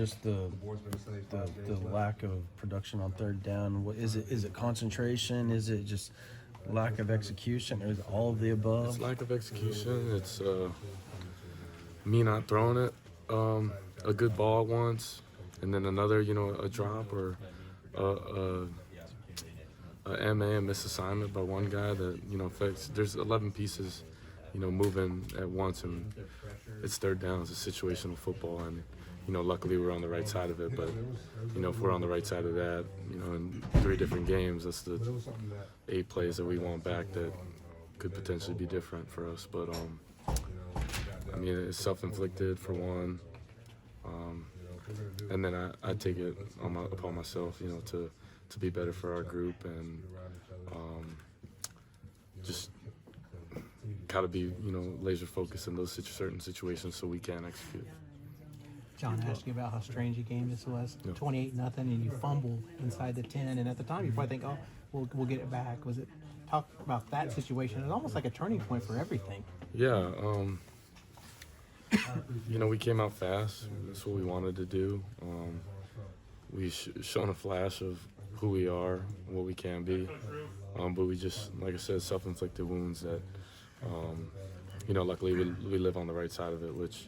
just the lack of production on third down? What is it? Is it concentration? Is it just lack of execution? Or is it all of the above? It's lack of execution. It's me not throwing it a good ball once, and then another, a drop or a MA, a misassignment by one guy that, affects. There's 11 pieces, moving at once, and it's third down. It's a situational football, and, luckily we're on the right side of it. But, if we're on the right side of that, in 3 different games, that's the 8 plays that we want back that could potentially be different for us. But, it's self-inflicted for one. And then I take it upon myself, to be better for our group, and just gotta be, laser focused in those certain situations so we can execute. John asked you about how strange a game this was. 28-0, and you fumble inside the 10, and at the time you probably think, we'll get it back. Was it talk about that situation? It's almost like a turning point for everything. Yeah, we came out fast. That's what we wanted to do. We shown a flash of who we are, what we can be. But we just, like I said, self-inflicted wounds that, luckily we live on the right side of it, which,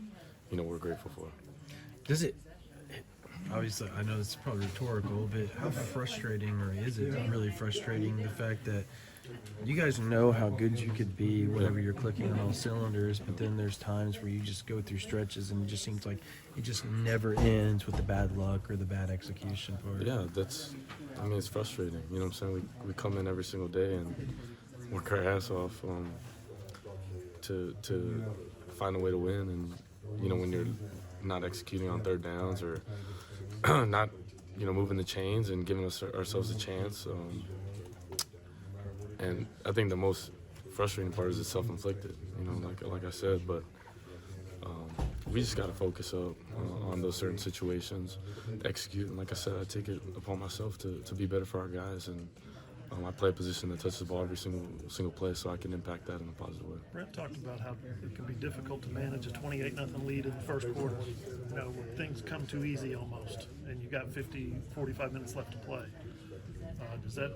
we're grateful for. Does it, obviously, I know it's probably rhetorical, but how frustrating, or is it really frustrating, the fact that you guys know how good you could be whenever you're clicking on all cylinders, but then there's times where you just go through stretches and it just seems like it just never ends with the bad luck or the bad execution part? Yeah, it's frustrating. You know what I'm saying? We come in every single day and work our ass off to find a way to win. And, when you're not executing on third downs or not, moving the chains and giving ourselves a chance. And I think the most frustrating part is it's self-inflicted, like I said. But we just got to focus up on those certain situations, execute. And like I said, I take it upon myself to be better for our guys. And I play a position that touches the ball every single play, so I can impact that in a positive way. Brent talked about how it can be difficult to manage a 28-0 lead in the first quarter. Where things come too easy almost, and you got 45 minutes left to play. Does that,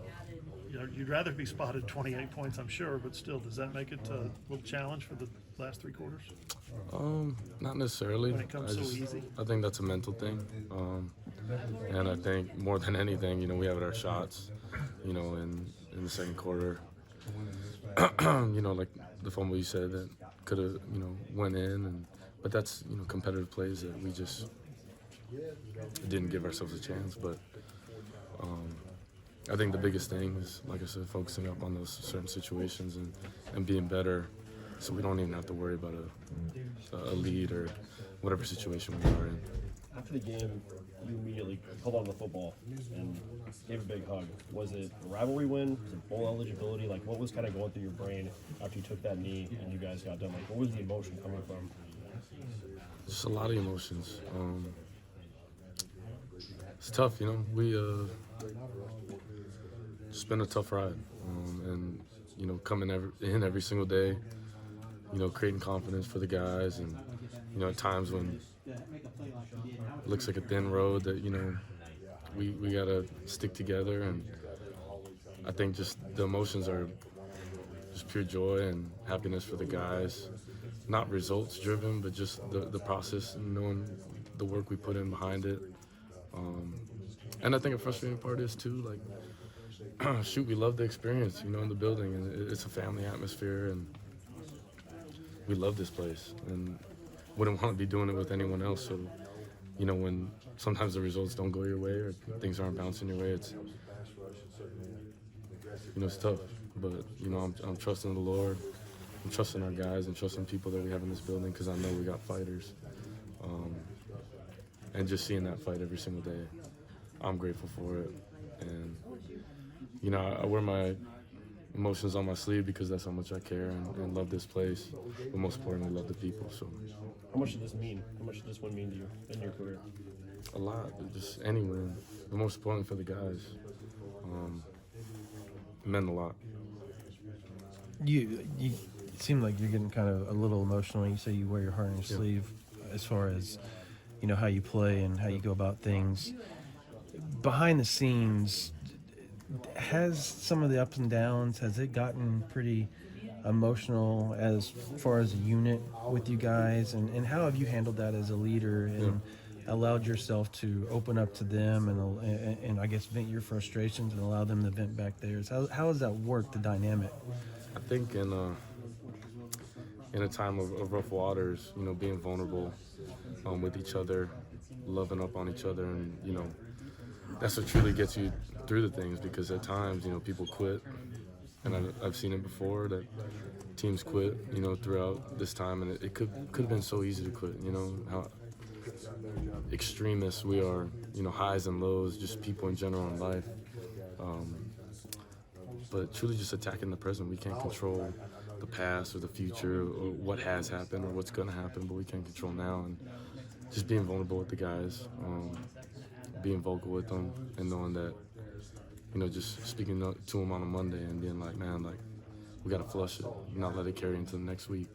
you'd rather be spotted 28 points, I'm sure, but still, does that make it a little challenge for the last 3 quarters? Not necessarily. When it comes so easy? I think that's a mental thing. And I think more than anything, we have our shots, in the second quarter. Like the fumble you said that could have, went in. But that's, competitive plays that we just didn't give ourselves a chance. But I think the biggest thing is, like I said, focusing up on those certain situations and being better, so we don't even have to worry about a lead or whatever situation we are in. After the game, you immediately held on to the football and gave a big hug. Was it a rivalry win? Was it bowl eligibility? Like, what was kind of going through your brain after you took that knee and you guys got done? Like, what was the emotion coming from? Just a lot of emotions. It's tough, we it's been a tough ride, and coming in every single day, creating confidence for the guys, and at times when it looks like a thin road that we gotta stick together. And I think just the emotions are just pure joy and happiness for the guys, not results driven, but just the process and knowing the work we put in behind it. And I think a frustrating part is too, like, we love the experience, in the building, and it's a family atmosphere, and we love this place, and wouldn't want to be doing it with anyone else. So, when sometimes the results don't go your way or things aren't bouncing your way, it's tough. But I'm trusting the Lord, I'm trusting our guys, and trusting people that we have in this building, because I know we got fighters, and just seeing that fight every single day, I'm grateful for it. And I wear my emotions on my sleeve because that's how much I care and love this place, but most importantly, love the people. So, how much did this mean? How much did this win mean to you in your career? A lot. Just any win, but most importantly for the guys, it meant a lot. You seem like you're getting kind of a little emotional when you say you wear your heart on your sleeve, as far as you know, how you play and how you go about things. Behind the scenes, has some of the ups and downs, has it gotten pretty emotional as far as a unit with you guys? And how have you handled that as a leader and allowed yourself to open up to them and I guess vent your frustrations and allow them to vent back theirs? How has that worked, the dynamic? I think in a time of rough waters, you know, being vulnerable with each other, loving up on each other, and, you know, that's what truly gets you through the things, because at times, you know, people quit, and I've seen it before that teams quit, you know, throughout this time, and it could have been so easy to quit, you know, how extremists we are, you know, highs and lows, just people in general in life. But truly just attacking the present. We can't control the past or the future or what has happened or what's going to happen, but we can control now, and just being vulnerable with the guys, being vocal with them, and knowing that, you know, just speaking to them on a Monday and being like, man, like, we got to flush it, not let it carry into the next week,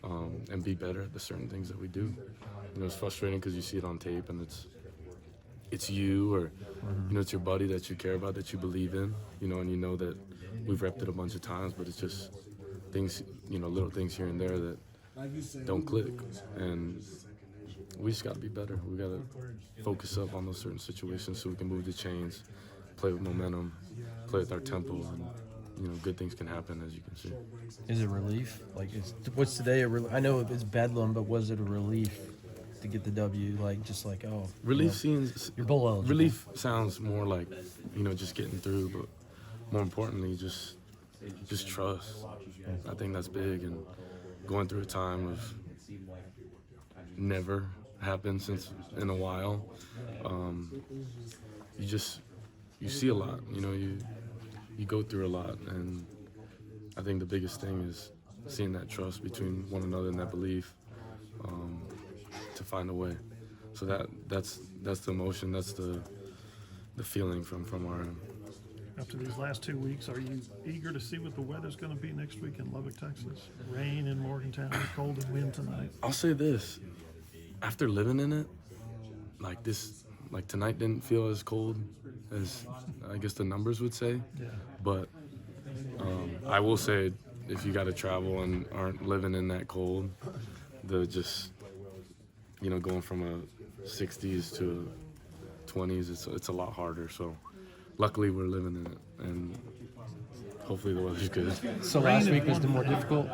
and be better at the certain things that we do. You know, it's frustrating because you see it on tape and it's you, or, you know, it's your buddy that you care about, that you believe in, you know, and you know that we've repped it a bunch of times, but it's just things, you know, little things here and there that don't click, and we just got to be better. We got to focus up on those certain situations so we can move the chains, play with momentum, play with our tempo, and, you know, good things can happen, as you can see. Is it relief? Like, what's today I know it's bedlam, but was it a relief to get the W? Like, just like, oh, Relief you know, seems you're bowl eligible. relief sounds more like, you know, just getting through, but more importantly, just trust. I think that's big, and going through a time of never happened since in a while. You see a lot, you know, you go through a lot, and I think the biggest thing is seeing that trust between one another and that belief, to find a way. So that's the emotion, that's the feeling from our end. After these last 2 weeks, are you eager to see what the weather's going to be next week in Lubbock, Texas? Rain in Morgantown, cold and wind tonight. I'll say this, after living in it, like tonight didn't feel as cold as I guess the numbers would say. Yeah. But I will say, if you got to travel and aren't living in that cold, you know, going from a 60s to 20s, it's a lot harder. So luckily we're living in it, and hopefully the weather's good. So last week was the more difficult.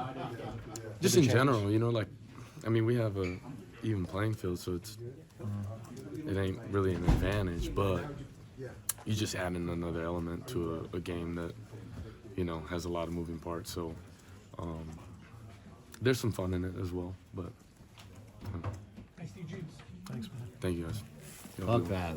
Just in general, you know, like, I mean, we have a even playing field, so it ain't really an advantage, but you just add in another element to a game that, you know, has a lot of moving parts. So there's some fun in it as well, but Thanks, man. thank you guys. Love that.